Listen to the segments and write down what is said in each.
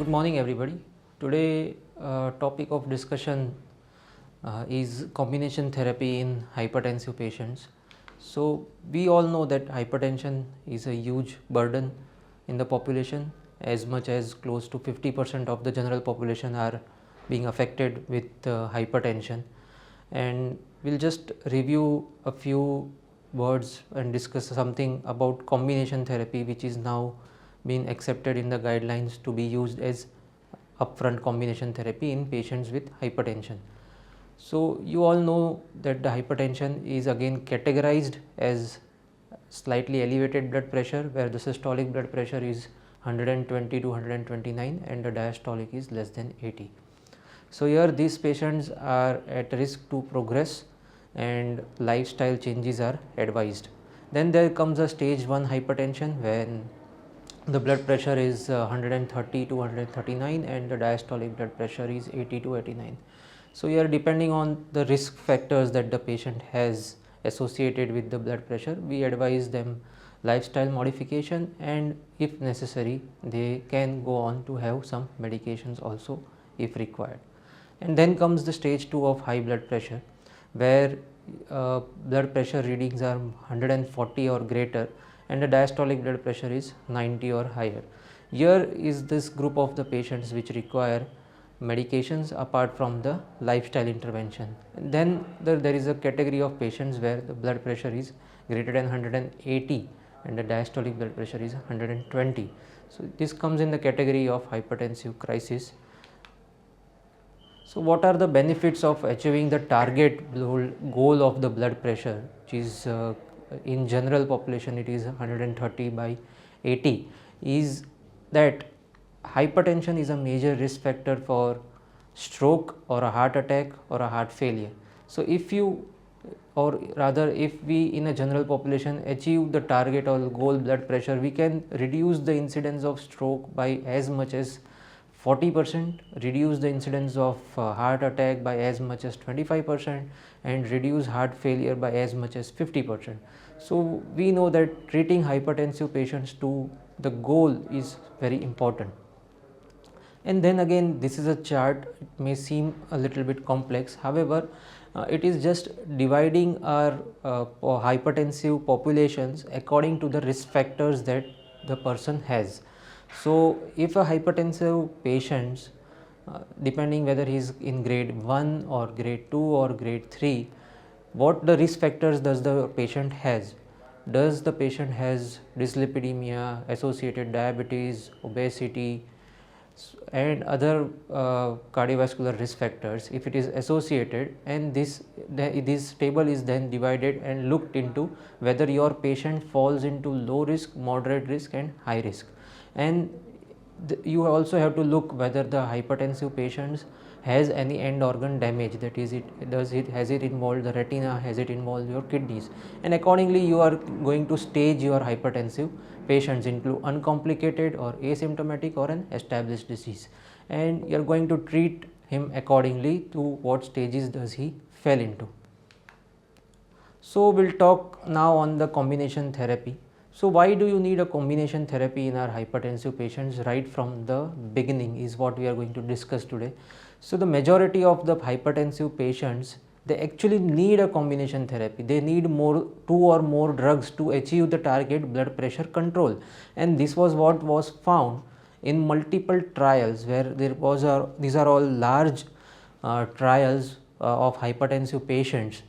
Good morning everybody. Today topic of discussion is combination therapy in hypertensive patients. So we all know that hypertension is a huge burden in the population, as much as close to 50% of the general population are being affected with hypertension, and we'll just review a few words and discuss something about combination therapy, which is now been accepted in the guidelines to be used as upfront combination therapy in patients with hypertension. So you all know that the hypertension is again categorized as slightly elevated blood pressure, where the systolic blood pressure is 120 to 129 and the diastolic is less than 80. So here these patients are at risk to progress and lifestyle changes are advised. Then there comes a stage 1 hypertension, when the blood pressure is 130 to 139 and the diastolic blood pressure is 80 to 89. So here, depending on the risk factors that the patient has associated with the blood pressure, we advise them lifestyle modification, and if necessary they can go on to have some medications also if required. And then comes the stage 2 of high blood pressure, where blood pressure readings are 140 or greater and the diastolic blood pressure is 90 or higher. Here is this group of the patients which require medications apart from the lifestyle intervention. And then there is a category of patients where the blood pressure is greater than 180 and the diastolic blood pressure is 120. So this comes in the category of hypertensive crisis. So what are the benefits of achieving the target goal of the blood pressure, which is in general population it is 130 by 80, is that hypertension is a major risk factor for stroke or a heart attack or a heart failure. So if you, or rather if we in a general population achieve the target or goal blood pressure, we can reduce the incidence of stroke by as much as 40%, reduce the incidence of heart attack by as much as 25%, and reduce heart failure by as much as 50%. So we know that treating hypertensive patients to the goal is very important. And then again, this is a chart, it may seem a little bit complex, however it is just dividing our hypertensive populations according to the risk factors that the person has. So if a hypertensive patient, depending whether he is in grade 1 or grade 2 or grade 3, what the risk factors does the patient has? Does the patient has dyslipidemia, associated diabetes, obesity and other cardiovascular risk factors? If it is associated, and this table is then divided and looked into whether your patient falls into low risk, moderate risk and high risk. And you also have to look whether the hypertensive patients has any end organ damage, that is, has it involved the retina, has it involved your kidneys, and accordingly you are going to stage your hypertensive patients into uncomplicated or asymptomatic or an established disease, and you are going to treat him accordingly to what stages does he fell into. So we'll talk now on the combination therapy. So why do you need a combination therapy in our hypertensive patients right from the beginning is what we are going to discuss today. So the majority of the hypertensive patients, they actually need a combination therapy. They need 2 or more drugs to achieve the target blood pressure control, and this was what was found in multiple trials, where there was these are all large trials of hypertensive patients.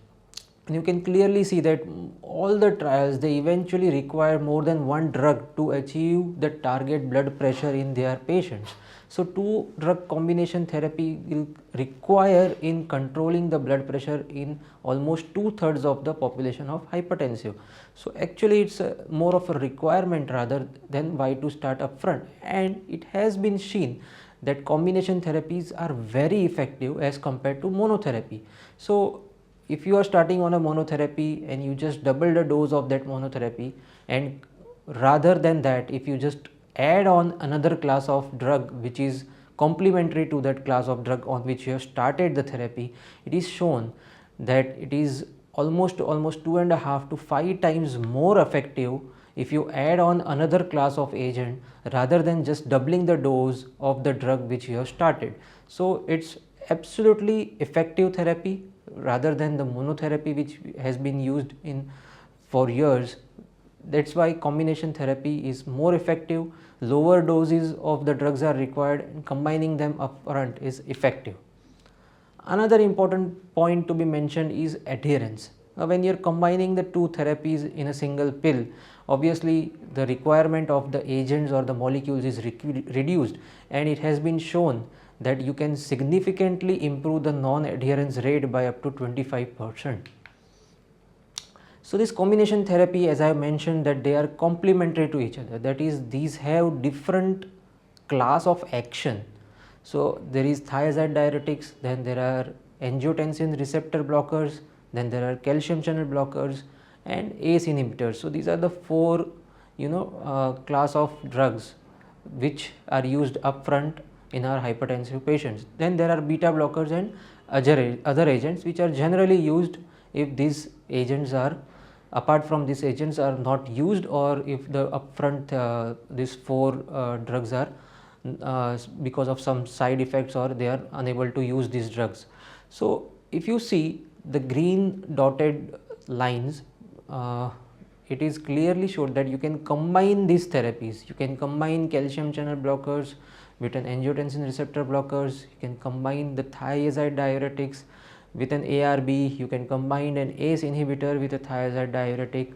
And you can clearly see that all the trials, they eventually require more than one drug to achieve the target blood pressure in their patients. So 2 drug combination therapy will require in controlling the blood pressure in almost 2/3 of the population of hypertensive. So actually it's more of a requirement rather than why to start upfront, and it has been seen that combination therapies are very effective as compared to monotherapy. So if you are starting on a monotherapy and you just double the dose of that monotherapy, and rather than that if you just add on another class of drug which is complementary to that class of drug on which you have started the therapy, it is shown that it is almost 2.5 to 5 times more effective if you add on another class of agent rather than just doubling the dose of the drug which you have started. So it's absolutely effective therapy rather than the monotherapy which has been used in for years. That's why combination therapy is more effective, lower doses of the drugs are required, and combining them upfront is effective. Another important point to be mentioned is adherence. Now, when you are combining the two therapies in a single pill, obviously the requirement of the agents or the molecules is reduced, and it has been shown that you can significantly improve the non-adherence rate by up to 25%. So, this combination therapy, as I have mentioned, that they are complementary to each other, that is, these have different class of action. So, there is thiazide diuretics, then there are angiotensin receptor blockers, then there are calcium channel blockers and ACE inhibitors. So, these are the four class of drugs which are used upfront in our hypertensive patients. Then there are beta blockers and other agents which are generally used if these agents are apart from these agents are not used, or if the upfront these four drugs are because of some side effects or they are unable to use these drugs. So, if you see the green dotted lines, it is clearly showed that you can combine these therapies. You can combine calcium channel blockers with an angiotensin receptor blockers, you can combine the thiazide diuretics with an ARB, you can combine an ACE inhibitor with a thiazide diuretic,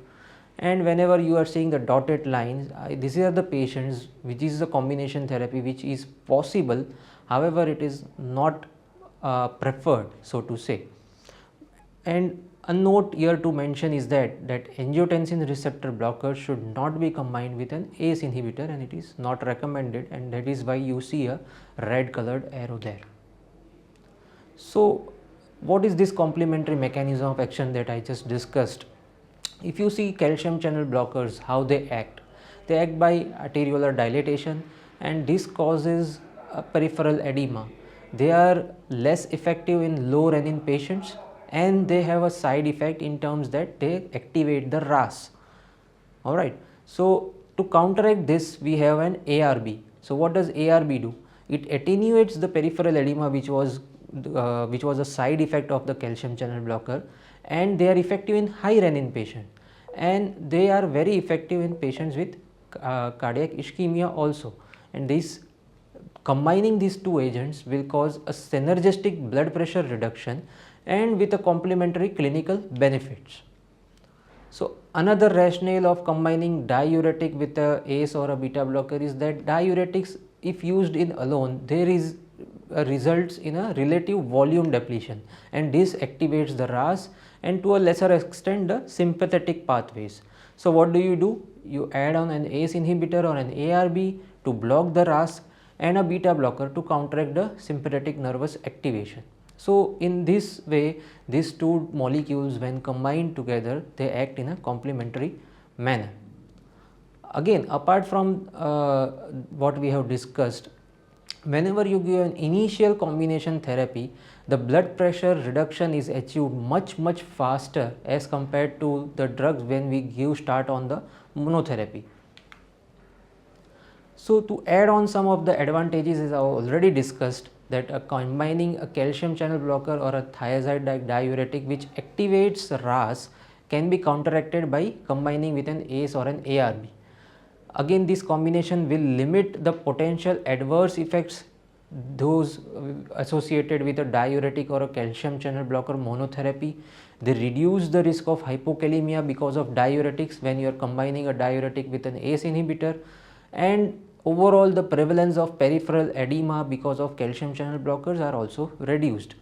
and whenever you are seeing the dotted lines, these are the patients which is the combination therapy which is possible, however it is not preferred, so to say. And a note here to mention is that angiotensin receptor blockers should not be combined with an ACE inhibitor, and it is not recommended, and that is why you see a red colored arrow there. So, what is this complementary mechanism of action that I just discussed? If you see calcium channel blockers, how they act by arteriolar dilatation, and this causes a peripheral edema. They are less effective in low renin patients, and they have a side effect in terms that they activate the RAS. Alright, so to counteract this we have an ARB. So what does ARB do? It attenuates the peripheral edema which was a side effect of the calcium channel blocker, and they are effective in high renin patients, and they are very effective in patients with cardiac ischemia also, and this combining these two agents will cause a synergistic blood pressure reduction and with a complementary clinical benefits. So, another rationale of combining diuretic with a ACE or a beta blocker is that diuretics, if used in alone, there is results in a relative volume depletion, and this activates the RAS and to a lesser extent the sympathetic pathways. So, what do? You add on an ACE inhibitor or an ARB to block the RAS and a beta blocker to counteract the sympathetic nervous activation. So, in this way these two molecules when combined together they act in a complementary manner. Again, apart from what we have discussed, whenever you give an initial combination therapy, the blood pressure reduction is achieved much faster as compared to the drugs when we give start on the monotherapy. So, to add on some of the advantages, as I already discussed, that combining a calcium channel blocker or a thiazide diuretic which activates RAS can be counteracted by combining with an ACE or an ARB. Again, this combination will limit the potential adverse effects those associated with a diuretic or a calcium channel blocker monotherapy. They reduce the risk of hypokalemia because of diuretics when you are combining a diuretic with an ACE inhibitor, and overall the prevalence of peripheral edema because of calcium channel blockers are also reduced.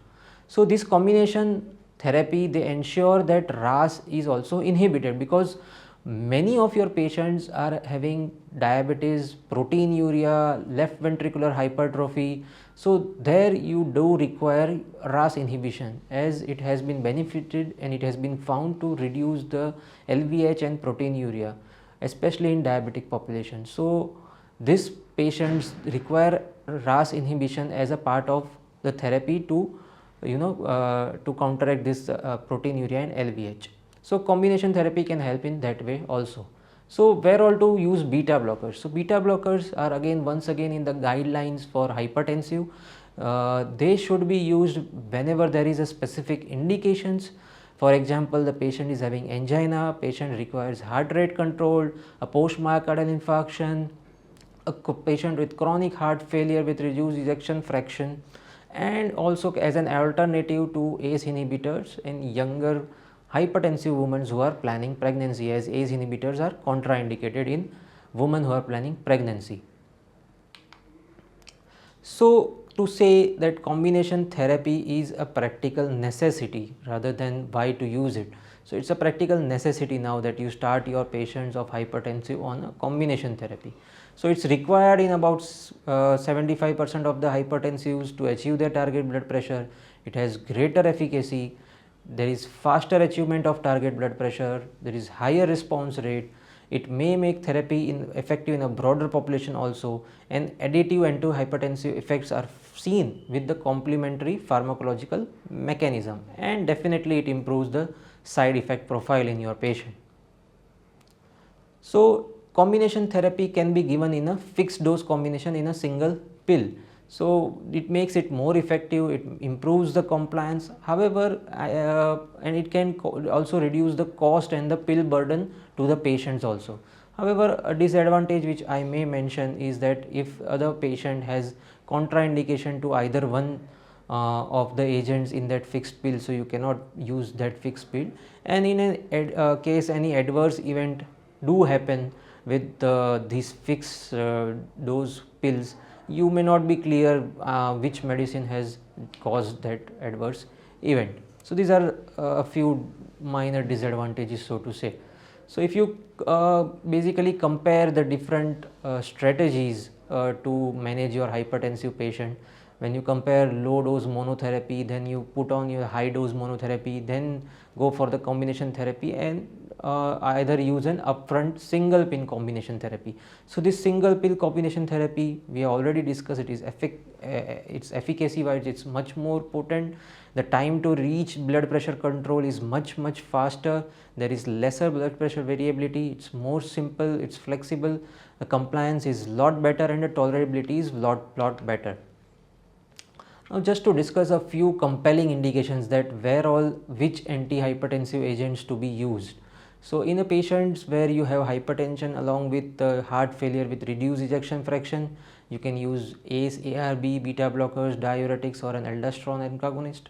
So, this combination therapy they ensure that RAS is also inhibited, because many of your patients are having diabetes, proteinuria, left ventricular hypertrophy. So, there you do require RAS inhibition, as it has been benefited and it has been found to reduce the LVH and proteinuria, especially in diabetic population. So, these patients require RAS inhibition as a part of the therapy to to counteract this proteinuria and LVH. So, combination therapy can help in that way also. So where all to use beta blockers? So beta blockers are once again in the guidelines for hypertensive. They should be used whenever there is a specific indications. For example, the patient is having angina, patient requires heart rate control, a post myocardial infarction, a patient with chronic heart failure with reduced ejection fraction, and also as an alternative to ACE inhibitors in younger hypertensive women who are planning pregnancy, as ACE inhibitors are contraindicated in women who are planning pregnancy. So to say that combination therapy is a practical necessity rather than why to use it. So it's a practical necessity now that you start your patients of hypertensive on a combination therapy. So it's required in about 75% of the hypertensives to achieve their target blood pressure. It has greater efficacy. There is faster achievement of target blood pressure. There is higher response rate. It may make therapy effective in a broader population also, and additive anti-hypertensive effects are seen with the complementary pharmacological mechanism, and definitely it improves the side effect profile in your patient. So combination therapy can be given in a fixed dose combination in a single pill. So it makes it more effective, it improves the compliance. However, and it can also reduce the cost and the pill burden to the patients also. However, a disadvantage which I may mention is that if the patient has contraindication to either one of the agents in that fixed pill, so you cannot use that fixed pill, and in a case any adverse event do happen with these fixed dose pills, you may not be clear which medicine has caused that adverse event. So these are a few minor disadvantages, so to say. So if you basically compare the different strategies to manage your hypertensive patient, when you compare low dose monotherapy, then you put on your high dose monotherapy, then go for the combination therapy, and either use an upfront single pill combination therapy. So this single pill combination therapy, we already discussed, it is its efficacy wise it's much more potent. The time to reach blood pressure control is much faster. There is lesser blood pressure variability. It's more simple, it's flexible. The compliance is lot better, and the tolerability is lot better. Now just to discuss a few compelling indications that which antihypertensive agents to be used. So in the patients where you have hypertension along with heart failure with reduced ejection fraction, you can use ACE, ARB, beta blockers, diuretics, or an aldosterone antagonist.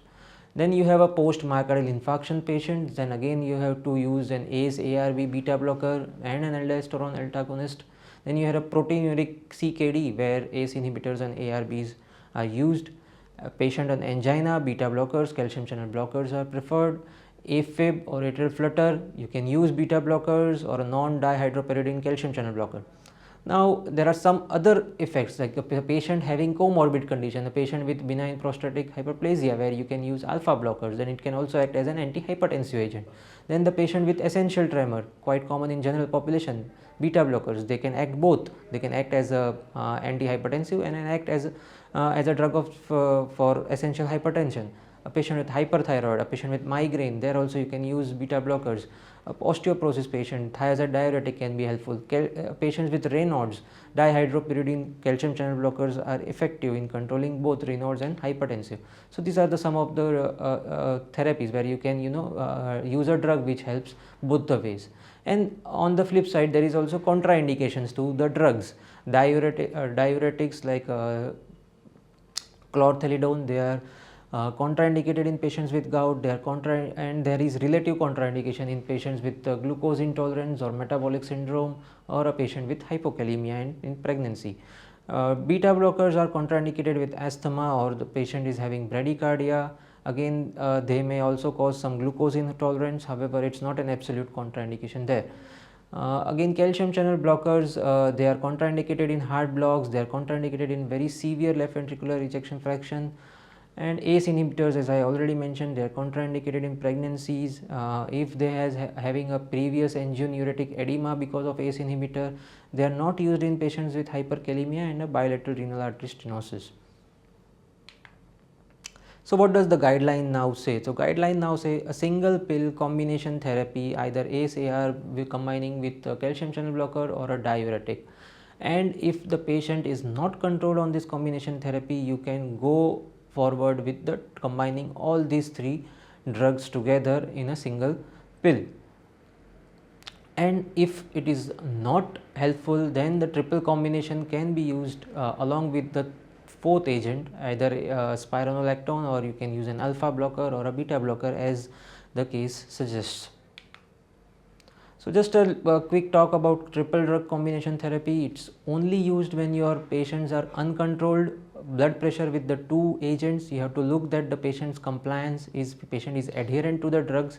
Then you have a post myocardial infarction patient, then again you have to use an ACE, ARB, beta blocker and an aldosterone antagonist. Then you have a proteinuric CKD where ACE inhibitors and ARBs are used. A patient on angina, beta blockers, calcium channel blockers are preferred. AFib or atrial flutter, you can use beta blockers or a non-dihydropyridine calcium channel blocker. Now there are some other effects, like a patient having comorbid condition, a patient with benign prostatic hyperplasia, where you can use alpha blockers, then it can also act as an antihypertensive agent. Then the patient with essential tremor, quite common in general population, beta blockers, they can act both. They can act as a antihypertensive and act as a drug for essential hypertension. A patient with hyperthyroid, a patient with migraine, there also you can use beta blockers. Osteoporosis patient, thiazide diuretic can be helpful. Patients with Raynaud's, dihydropyridine calcium channel blockers are effective in controlling both Raynaud's and hypertensive. So these are some of the therapies where you can use a drug which helps both the ways. And on the flip side, there is also contraindications to the drugs. Diuretics like chlorthalidone, they are contraindicated in patients with gout. They are and there is relative contraindication in patients with glucose intolerance or metabolic syndrome, or a patient with hypokalemia and in pregnancy. Beta blockers are contraindicated with asthma, or the patient is having bradycardia. Again, they may also cause some glucose intolerance. However, it's not an absolute contraindication there. Again, calcium channel blockers, they are contraindicated in heart blocks. They are contraindicated in very severe left ventricular ejection fraction. And ACE inhibitors, as I already mentioned, they are contraindicated in pregnancies. If they having a previous angionuretic edema because of ACE inhibitor, they are not used in patients with hyperkalemia and a bilateral renal artery stenosis. So what does the guideline now say? So guideline now say a single pill combination therapy, either ACE/AR combining with a calcium channel blocker or a diuretic. And if the patient is not controlled on this combination therapy, you can go forward with the combining all these three drugs together in a single pill. And if it is not helpful, then the triple combination can be used along with the fourth agent, either spironolactone, or you can use an alpha blocker or a beta blocker as the case suggests. So just a quick talk about triple drug combination therapy. It's only used when your patients are uncontrolled blood pressure with the two agents. You have to look that the patient's compliance is, patient is adherent to the drugs,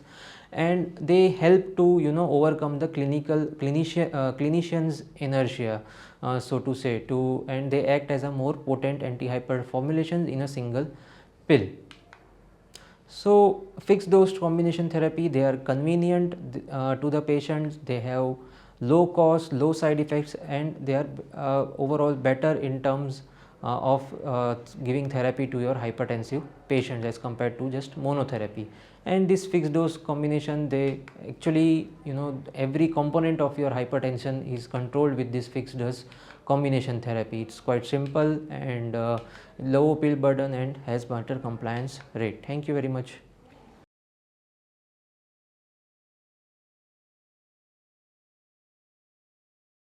and they help to overcome the clinician's inertia, so to say, and they act as a more potent antihyper formulations in a single pill. So fixed dose combination therapy, they are convenient to the patients, they have low cost, low side effects, and they are overall better in terms of giving therapy to your hypertensive patients as compared to just monotherapy. And this fixed dose combination, they actually, every component of your hypertension is controlled with this fixed dose combination therapy. It's quite simple and low pill burden and has better compliance rate. Thank you very much.